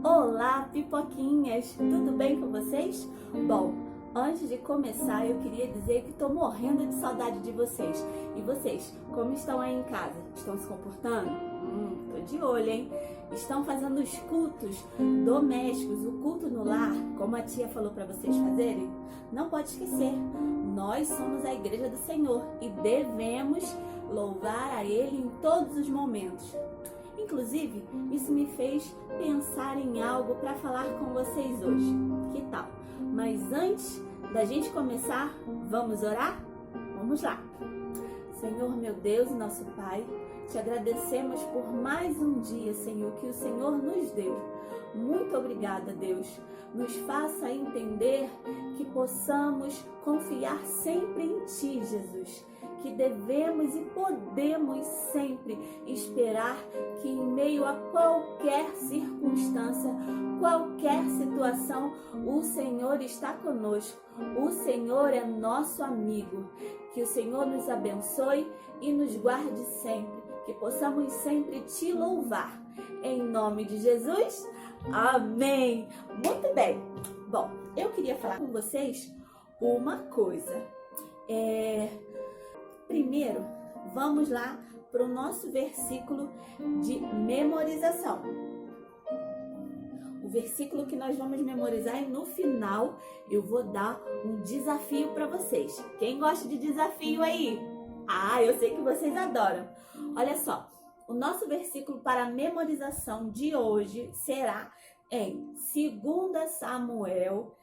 Olá, pipoquinhas! Tudo bem com vocês? Bom, antes de começar, eu queria dizer que estou morrendo de saudade de vocês. E vocês, como estão aí em casa? Estão se comportando? Tô de olho, hein? Estão fazendo os cultos domésticos, o culto no lar, como a tia falou para vocês fazerem? Não pode esquecer, nós somos a igreja do Senhor e devemos louvar a Ele em todos os momentos. Inclusive, isso me fez pensar em algo para falar com vocês hoje. Que tal? Mas antes da gente começar, vamos orar? Vamos lá! Senhor, meu Deus e nosso Pai, te agradecemos por mais um dia, Senhor, que o Senhor nos deu. Muito obrigada, Deus. Nos faça entender que possamos confiar sempre em Ti, Jesus. Que devemos e podemos sempre esperar que em meio a qualquer circunstância, qualquer situação, o Senhor está conosco. O Senhor é nosso amigo. Que o Senhor nos abençoe e nos guarde sempre. Que possamos sempre Te louvar. Em nome de Jesus, amém! Muito bem! Bom, eu queria falar com vocês uma coisa. Primeiro, vamos lá para o nosso versículo de memorização. O versículo que nós vamos memorizar e no final eu vou dar um desafio para vocês. Quem gosta de desafio aí? Ah, eu sei que vocês adoram. Olha só, o nosso versículo para a memorização de hoje será em 2 Samuel,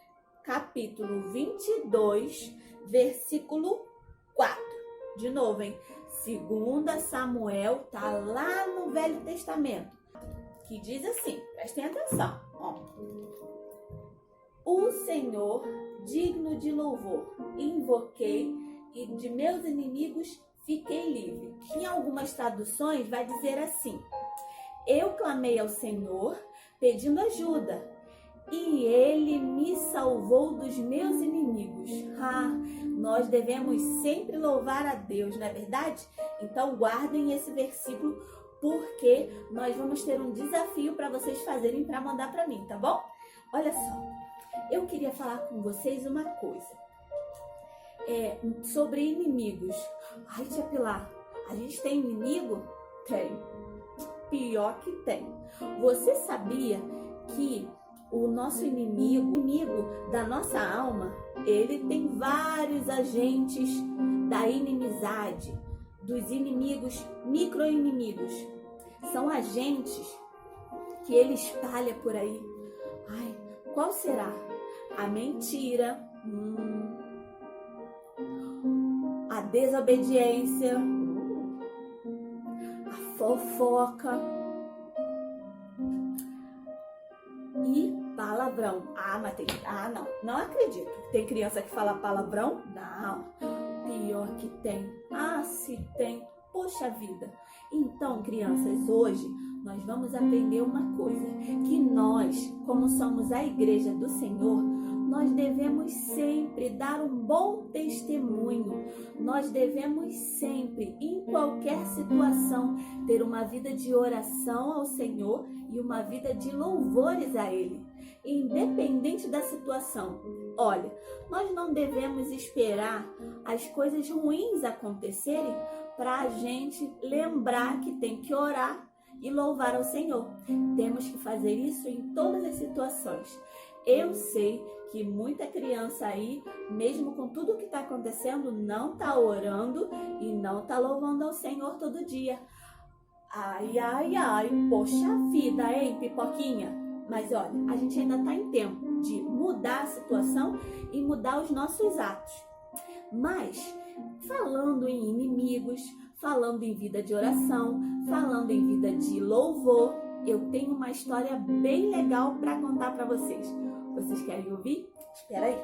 capítulo 22, versículo 4. De novo, hein? 2 Samuel, tá lá no Velho Testamento, que diz assim, prestem atenção, ó. O Senhor, digno de louvor, invoquei e de meus inimigos fiquei livre. Em algumas traduções vai dizer assim, eu clamei ao Senhor pedindo ajuda e Ele me salvou dos meus inimigos. Nós devemos sempre louvar a Deus, não é verdade? Então guardem esse versículo porque nós vamos ter um desafio para vocês fazerem para mandar para mim, tá bom? Olha só, eu queria falar com vocês uma coisa. Sobre inimigos. Ai, tia Pilar, a gente tem inimigo? Tem. Pior que tem. Você sabia que o nosso inimigo da nossa alma, ele tem vários agentes da inimizade, dos inimigos, micro-inimigos. São agentes que ele espalha por aí. Ai, qual será? A mentira, a desobediência, a fofoca e palavrão. Não acredito. Tem criança que fala palavrão? Não. Pior que tem. Se tem. Poxa vida. Então, crianças, hoje nós vamos aprender uma coisa, que nós, como somos a igreja do Senhor, nós devemos sempre dar um bom testemunho. Nós devemos sempre, em qualquer situação, ter uma vida de oração ao Senhor e uma vida de louvores a Ele, independente da situação. Olha, nós não devemos esperar as coisas ruins acontecerem para a gente lembrar que tem que orar e louvar ao Senhor. Temos que fazer isso em todas as situações. Eu sei que muita criança aí, mesmo com tudo que está acontecendo, não está orando e não está louvando ao Senhor todo dia. Ai, poxa vida, hein, pipoquinha? Mas olha, a gente ainda está em tempo de mudar a situação e mudar os nossos atos. Mas, falando em inimigos, falando em vida de oração, falando em vida de louvor, eu tenho uma história bem legal para contar para vocês. Vocês querem ouvir? Espera aí.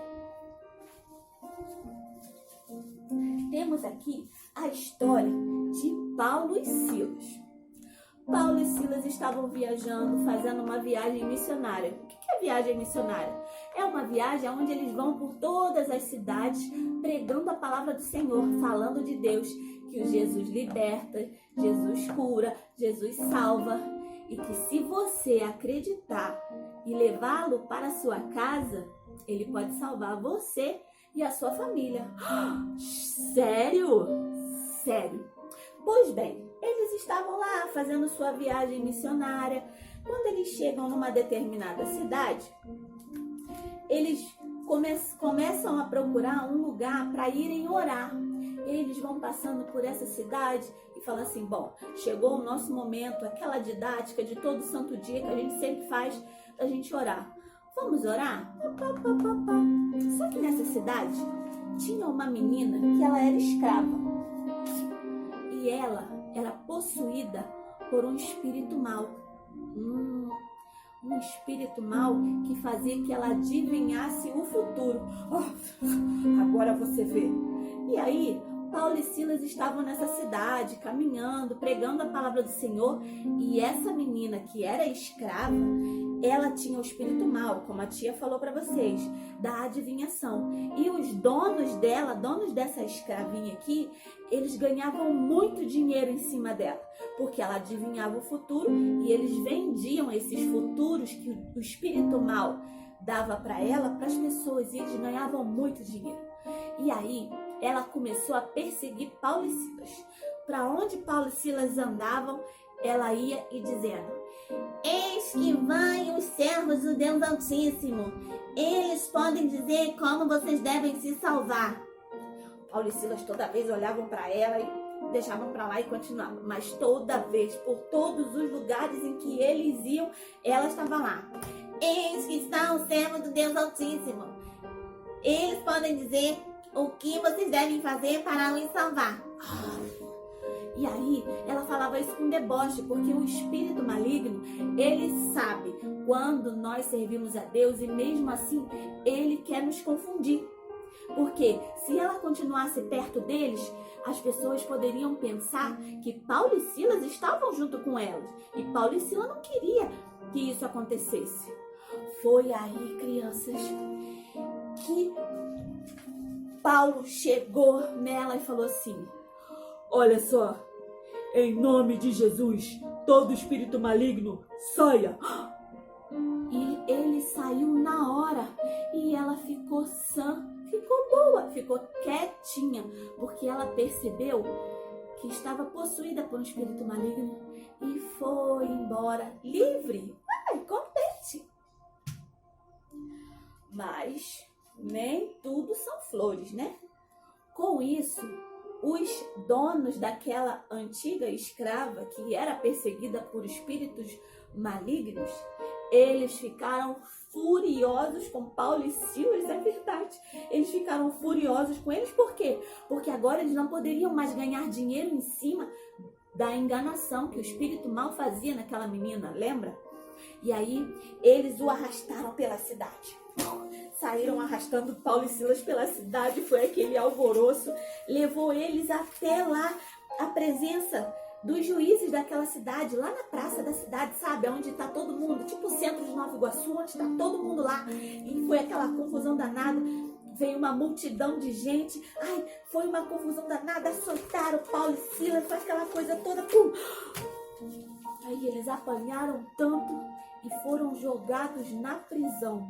Temos aqui a história de Paulo e Silas. Paulo e Silas estavam viajando, fazendo uma viagem missionária. O que é viagem missionária? É uma viagem onde eles vão por todas as cidades pregando a palavra do Senhor, falando de Deus, que o Jesus liberta, Jesus cura, Jesus salva. e que se você acreditar e levá-lo para a sua casa, ele pode salvar você e a sua família. Sério? Sério. Pois bem, eles estavam lá fazendo sua viagem missionária. Quando eles chegam numa determinada cidade, eles começam a procurar um lugar para irem orar. Eles vão passando por essa cidade e falam assim, bom, chegou o nosso momento, aquela didática de todo santo dia que a gente sempre faz, a gente orar. Vamos orar? Só que nessa cidade tinha uma menina que ela era escrava. E ela era possuída por um espírito mau. Um espírito mau que fazia que ela adivinhasse o futuro. Agora você vê. E aí, Paulo e Silas estavam nessa cidade, caminhando, pregando a palavra do Senhor. E essa menina que era escrava, ela tinha o espírito mau, como a tia falou para vocês, da adivinhação. E os donos dela, donos dessa escravinha aqui, eles ganhavam muito dinheiro em cima dela, porque ela adivinhava o futuro e eles vendiam esses futuros que o espírito mau dava para ela, para as pessoas, e eles ganhavam muito dinheiro. E aí, ela começou a perseguir Paulo e Silas. Para onde Paulo e Silas andavam, ela ia e dizendo, eis que vão os servos do Deus Altíssimo. Eles podem dizer como vocês devem se salvar. Paulo e Silas toda vez olhavam para ela e deixavam para lá e continuavam. Mas toda vez, por todos os lugares em que eles iam, ela estava lá. Eis que está o servo do Deus Altíssimo. Eles podem dizer o que vocês devem fazer para os salvar. E aí, ela falava isso com deboche, porque o espírito maligno, ele sabe quando nós servimos a Deus e mesmo assim, ele quer nos confundir. Porque se ela continuasse perto deles, as pessoas poderiam pensar que Paulo e Silas estavam junto com elas. E Paulo e Silas não queria que isso acontecesse. Foi aí, crianças, que Paulo chegou nela e falou assim, olha só, em nome de Jesus, todo espírito maligno, saia. E ele saiu na hora e ela ficou sã, ficou boa, ficou quietinha, porque ela percebeu que estava possuída por um espírito maligno e foi embora livre, contente. Mas nem tudo são flores, né? Com isso, os donos daquela antiga escrava que era perseguida por espíritos malignos, eles ficaram furiosos com Paulo e Silas, é verdade. Eles ficaram furiosos com eles, por quê? Porque agora eles não poderiam mais ganhar dinheiro em cima da enganação que o espírito mal fazia naquela menina, lembra? E aí, eles o arrastaram pela cidade. Saíram arrastando Paulo e Silas pela cidade, foi aquele alvoroço, levou eles até lá, a presença dos juízes daquela cidade, lá na praça da cidade, sabe? Onde está todo mundo, tipo o centro de Nova Iguaçu, onde está todo mundo lá. E foi aquela confusão danada, veio uma multidão de gente, foi uma confusão danada, açoitaram Paulo e Silas, foi aquela coisa toda, pum! Aí eles apanharam tanto e foram jogados na prisão.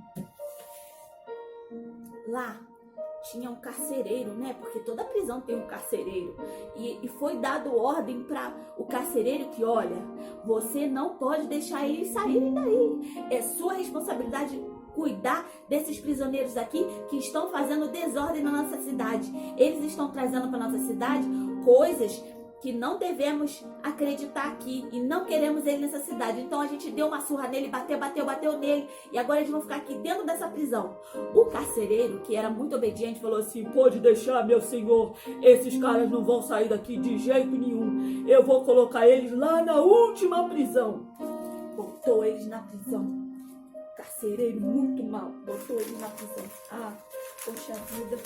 Lá tinha um carcereiro, né? Porque toda prisão tem um carcereiro. E foi dado ordem para o carcereiro que, olha, você não pode deixar eles saírem daí. É sua responsabilidade cuidar desses prisioneiros aqui que estão fazendo desordem na nossa cidade. Eles estão trazendo para nossa cidade coisas que não devemos acreditar aqui e não queremos ele nessa cidade. Então a gente deu uma surra nele, bateu nele e agora eles vão ficar aqui dentro dessa prisão. O carcereiro, que era muito obediente, falou assim, pode deixar, meu senhor, esses caras não vão sair daqui de jeito nenhum. Eu vou colocar eles lá na última prisão. Botou eles na prisão. Carcereiro muito mal, botou eles na prisão. Poxa vida.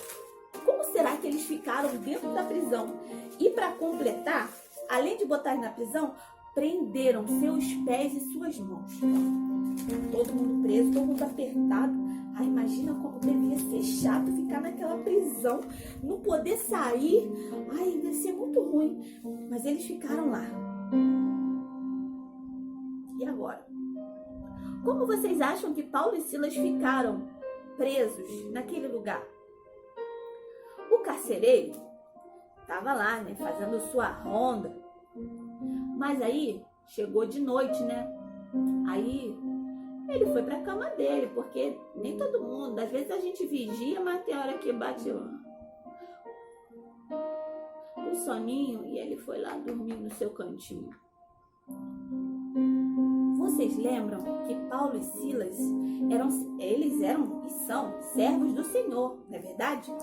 Como será que eles ficaram dentro da prisão? E para completar, além de botar na prisão, prenderam seus pés e suas mãos. Todo mundo preso, todo mundo apertado. Imagina como devia ser chato ficar naquela prisão, não poder sair. Deve ser muito ruim. Mas eles ficaram lá. E agora? Como vocês acham que Paulo e Silas ficaram presos naquele lugar? O carcereiro estava lá, né, fazendo sua ronda. Mas aí chegou de noite, né? Aí ele foi para a cama dele, porque nem todo mundo, às vezes a gente vigia, mas tem hora que bate o soninho e ele foi lá dormir no seu cantinho. Vocês lembram que Paulo e Silas eram e são servos do Senhor, não é verdade?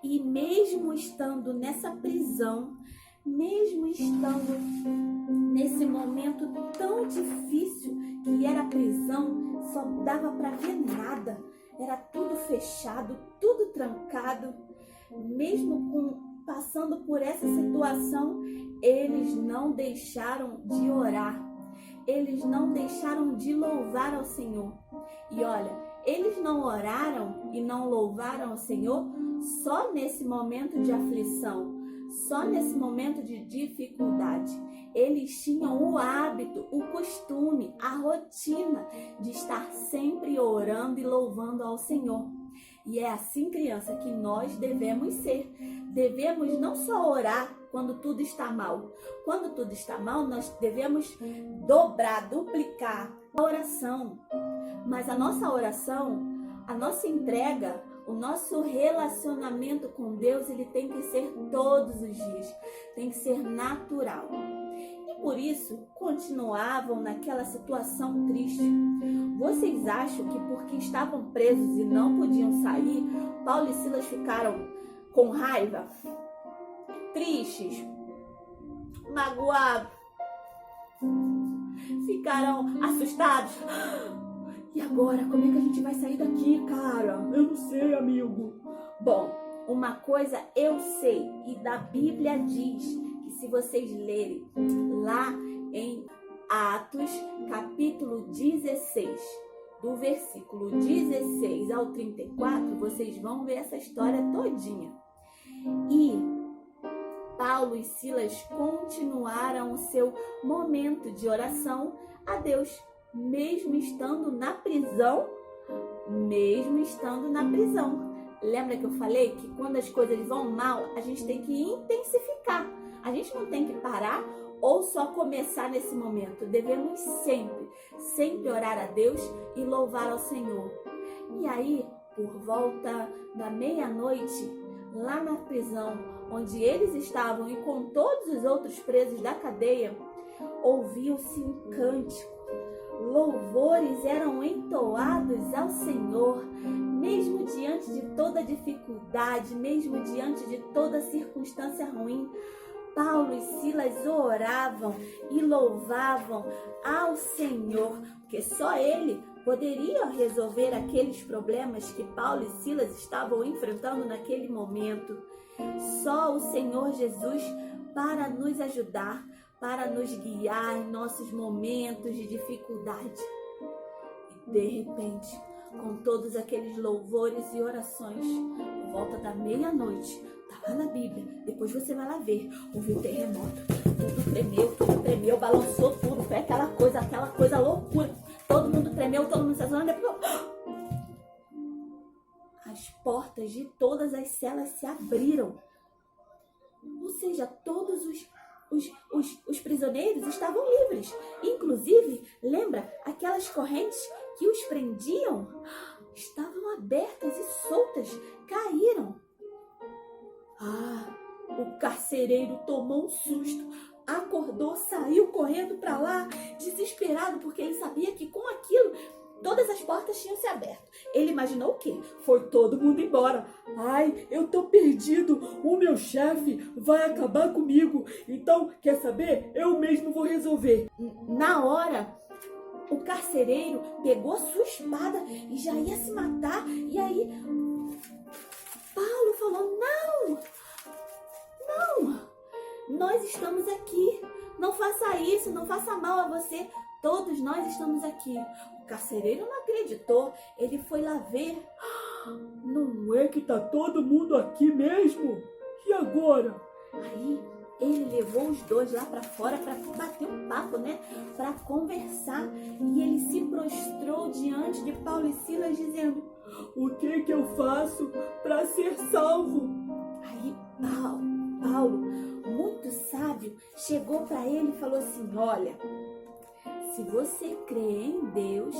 E mesmo estando nessa prisão, mesmo estando nesse momento tão difícil que era a prisão, só dava para ver nada, era tudo fechado, tudo trancado, mesmo passando por essa situação, eles não deixaram de orar, eles não deixaram de louvar ao Senhor. E olha, eles não oraram e não louvaram ao Senhor só nesse momento de aflição, só nesse momento de dificuldade. Eles tinham o hábito, o costume, a rotina de estar sempre orando e louvando ao Senhor. E é assim, criança, que nós devemos ser. Devemos não só orar quando tudo está mal. Quando tudo está mal, nós devemos dobrar, duplicar a oração. Mas a nossa oração, a nossa entrega, o nosso relacionamento com Deus, ele tem que ser todos os dias, tem que ser natural. E por isso, continuavam naquela situação triste. Vocês acham que porque estavam presos e não podiam sair, Paulo e Silas ficaram com raiva, tristes, magoados, ficaram assustados? E agora, como é que a gente vai sair daqui, cara? Eu não sei, amigo. Bom, uma coisa eu sei, e da Bíblia diz que se vocês lerem lá em Atos, capítulo 16, do versículo 16 ao 34, vocês vão ver essa história todinha. E Paulo e Silas continuaram o seu momento de oração a Deus, mesmo estando na prisão, Lembra que eu falei que quando as coisas vão mal, a gente tem que intensificar. A gente não tem que parar ou só começar nesse momento. Devemos sempre orar a Deus e louvar ao Senhor. E aí, por volta da meia-noite, lá na prisão, onde eles estavam e com todos os outros presos da cadeia, ouviu-se um cântico. Louvores eram entoados ao Senhor, mesmo diante de toda dificuldade, mesmo diante de toda circunstância ruim. Paulo e Silas oravam e louvavam ao Senhor, porque só Ele poderia resolver aqueles problemas que Paulo e Silas estavam enfrentando naquele momento. Só o Senhor Jesus para nos ajudar, para nos guiar em nossos momentos de dificuldade. E de repente, com todos aqueles louvores e orações, por volta da meia-noite, tá lá na Bíblia, depois você vai lá ver, houve um terremoto, tudo tremeu, balançou tudo, foi aquela coisa loucura, todo mundo tremeu, todo mundo se assustou, as portas de todas as celas se abriram, ou seja, todos os prisioneiros estavam livres. Inclusive, lembra aquelas correntes que os prendiam? Estavam abertas e soltas, caíram. O carcereiro tomou um susto, acordou, saiu correndo para lá, desesperado, porque ele sabia que com aquilo todas as portas tinham se aberto. Ele imaginou o quê? Foi todo mundo embora. Ai, eu tô perdido. O meu chefe vai acabar comigo. Então, quer saber? Eu mesmo vou resolver. Na hora, o carcereiro pegou a sua espada e já ia se matar. E aí, Paulo falou, não, nós estamos aqui. Não faça isso, não faça mal a você. Todos nós estamos aqui. O carcereiro não acreditou. Ele foi lá ver. Não é que tá todo mundo aqui mesmo? E agora? Aí ele levou os dois lá para fora para bater um papo, né? Para conversar. E ele se diante de Paulo e Silas dizendo: o que eu faço para ser salvo? Aí Paulo, muito sábio, chegou para ele e falou assim: olha, se você crê em Deus,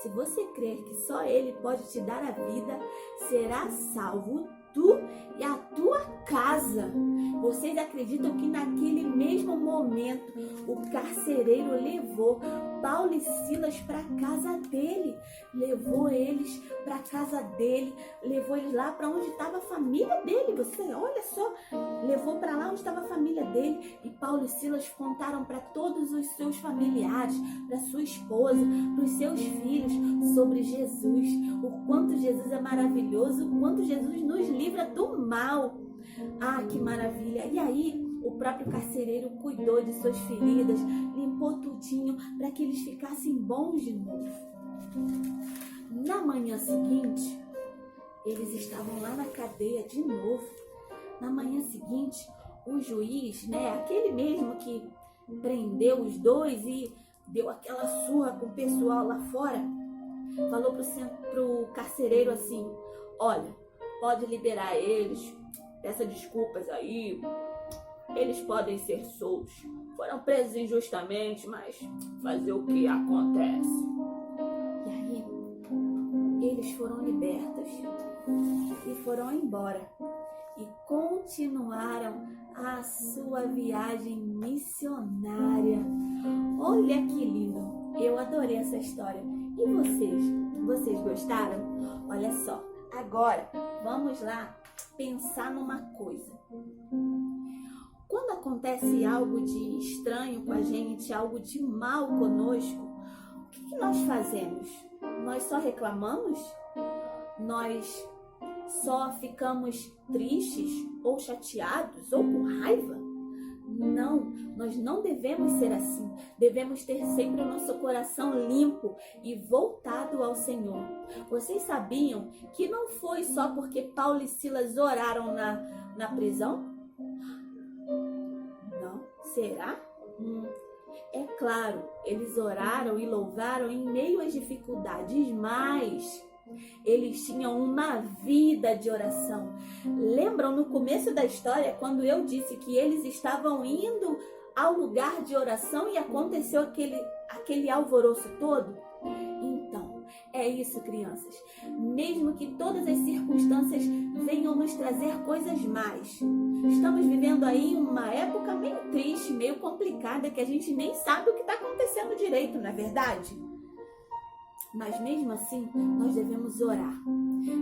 se você crer que só Ele pode te dar a vida, será salvo tu e a tua casa. Vocês acreditam que naquele mesmo momento o carcereiro levou Paulo e Silas para a casa dele, levou eles para a casa dele, levou eles lá para onde estava a família dele. Você olha só, levou para lá onde estava a família dele, e Paulo e Silas contaram para todos os seus familiares, para sua esposa, para os seus filhos sobre Jesus, o quanto Jesus é maravilhoso, o quanto Jesus nos livra do mal. Ah, que maravilha! E aí, o próprio carcereiro cuidou de suas feridas, limpou tudinho para que eles ficassem bons de novo. Na manhã seguinte, eles estavam lá na cadeia de novo. Na manhã seguinte, o juiz, aquele mesmo que prendeu os dois e deu aquela surra com o pessoal lá fora, falou pro carcereiro assim: olha, pode liberar eles, peça desculpas aí, eles podem ser soltos. Foram presos injustamente, mas fazer o que acontece. E aí, eles foram libertos e foram embora e continuaram a sua viagem missionária. Olha que lindo! Eu adorei essa história. E vocês? Vocês gostaram? Olha só, agora vamos lá pensar numa coisa. Quando acontece algo de estranho com a gente, algo de mal conosco, o que nós fazemos? Nós só reclamamos? Nós só ficamos tristes ou chateados ou com raiva? Não, nós não devemos ser assim. Devemos ter sempre o nosso coração limpo e voltado ao Senhor. Vocês sabiam que não foi só porque Paulo e Silas oraram na prisão? Não, será? É claro, eles oraram e louvaram em meio às dificuldades, mas eles tinham uma vida de oração. Lembram no começo da história quando eu disse que eles estavam indo ao lugar de oração e aconteceu aquele alvoroço todo? Então, é isso, crianças. Mesmo que todas as circunstâncias venham nos trazer coisas más, estamos vivendo aí uma época meio triste, meio complicada, que a gente nem sabe o que está acontecendo direito, não é verdade? Mas mesmo assim, nós devemos orar.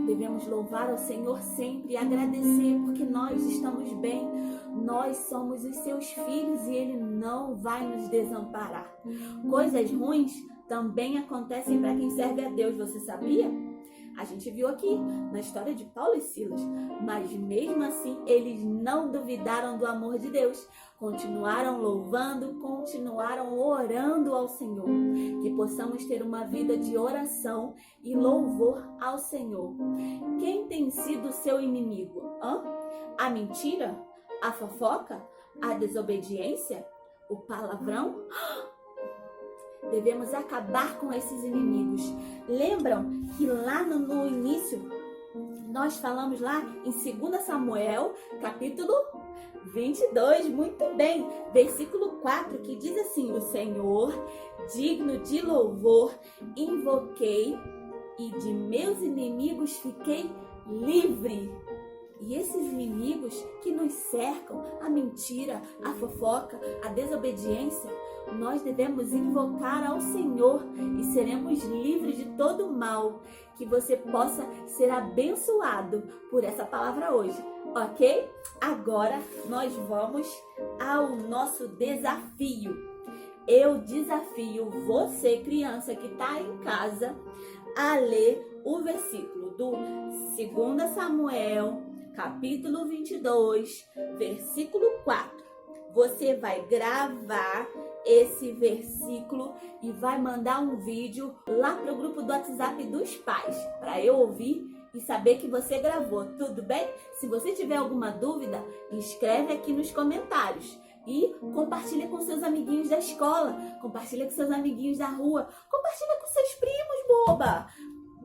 Devemos louvar ao Senhor sempre e agradecer, porque nós estamos bem. Nós somos os seus filhos e Ele não vai nos desamparar. Coisas ruins também acontecem para quem serve a Deus, você sabia? A gente viu aqui na história de Paulo e Silas, mas mesmo assim eles não duvidaram do amor de Deus. Continuaram louvando, continuaram orando ao Senhor. Que possamos ter uma vida de oração e louvor ao Senhor. Quem tem sido seu inimigo? A mentira? A fofoca? A desobediência? O palavrão? Devemos acabar com esses inimigos. Lembram que lá no início, nós falamos lá em 2 Samuel, capítulo 22, muito bem, versículo 4, que diz assim: o Senhor, digno de louvor, invoquei e de meus inimigos fiquei livre. E esses inimigos que nos cercam, a mentira, a fofoca, a desobediência, nós devemos invocar ao Senhor e seremos livres de todo mal. Que você possa ser abençoado por essa palavra hoje, ok? Agora nós vamos ao nosso desafio. Eu desafio você, criança que está em casa, a ler o versículo do 2 Samuel, capítulo 22, versículo 4. Você vai gravar esse versículo e vai mandar um vídeo lá pro grupo do WhatsApp dos pais, para eu ouvir e saber que você gravou, tudo bem? Se você tiver alguma dúvida, escreve aqui nos comentários. E compartilha com seus amiguinhos da escola, compartilha com seus amiguinhos da rua, compartilha com seus primos, arroba.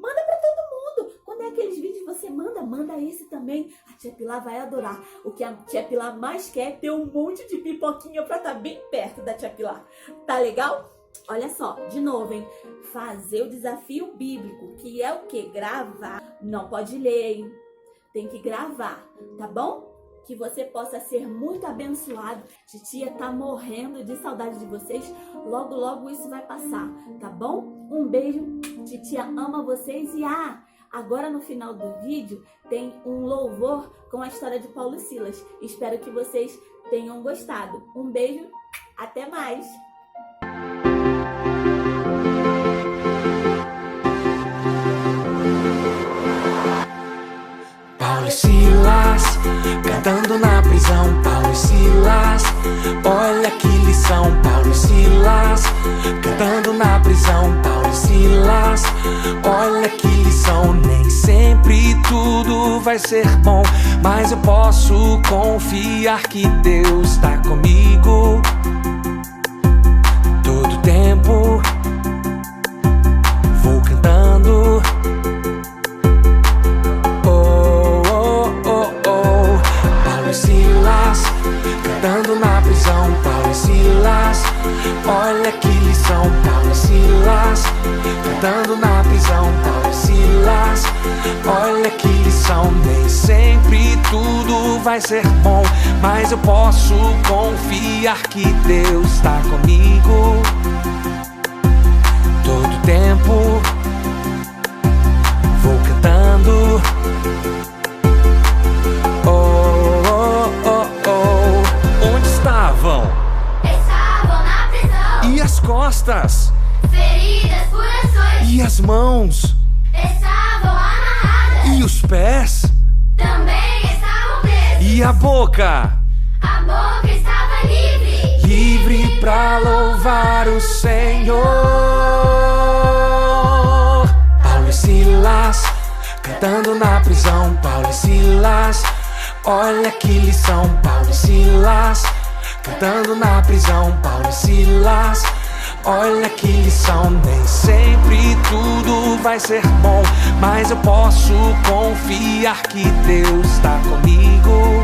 Manda pra todo mundo. Quando é aqueles vídeos você manda esse também. A tia Pilar vai adorar. O que a tia Pilar mais quer é ter um monte de pipoquinha pra estar bem perto da tia Pilar. Tá legal? Olha só, de novo, hein? Fazer o desafio bíblico, que é o quê? Gravar. Não pode ler, hein? Tem que gravar, tá bom? Que você possa ser muito abençoado. Titia tá morrendo de saudade de vocês. Logo, logo isso vai passar, tá bom? Um beijo. Titia ama vocês e agora no final do vídeo tem um louvor com a história de Paulo e Silas. Espero que vocês tenham gostado. Um beijo, até mais! Paulo e Silas, cantando na prisão. Paulo e Silas, olha que lição. Paulo e Silas, cantando na prisão. Paulo e Silas, olha que lição. Nem sempre tudo vai ser bom, mas eu posso confiar que Deus está comigo todo tempo. Vou cantando. Cantando na prisão, Paulo e Silas, olha que lição. Paulo e Silas, cantando na prisão. Paulo e Silas, olha que lição. Nem sempre tudo vai ser bom, mas eu posso confiar que Deus está comigo todo tempo. Vou cantando. Estavam na prisão. E as costas? Feridas por açoites. E as mãos? Estavam amarradas. E os pés? Também estavam presos. E a boca? A boca estava livre. Livre pra louvar o Senhor. Paulo e Silas, cantando na prisão. Paulo e Silas, olha que lição. Paulo e Silas, cantando na prisão. Paulo e Silas, olha que lição. Nem sempre tudo vai ser bom, mas eu posso confiar que Deus está comigo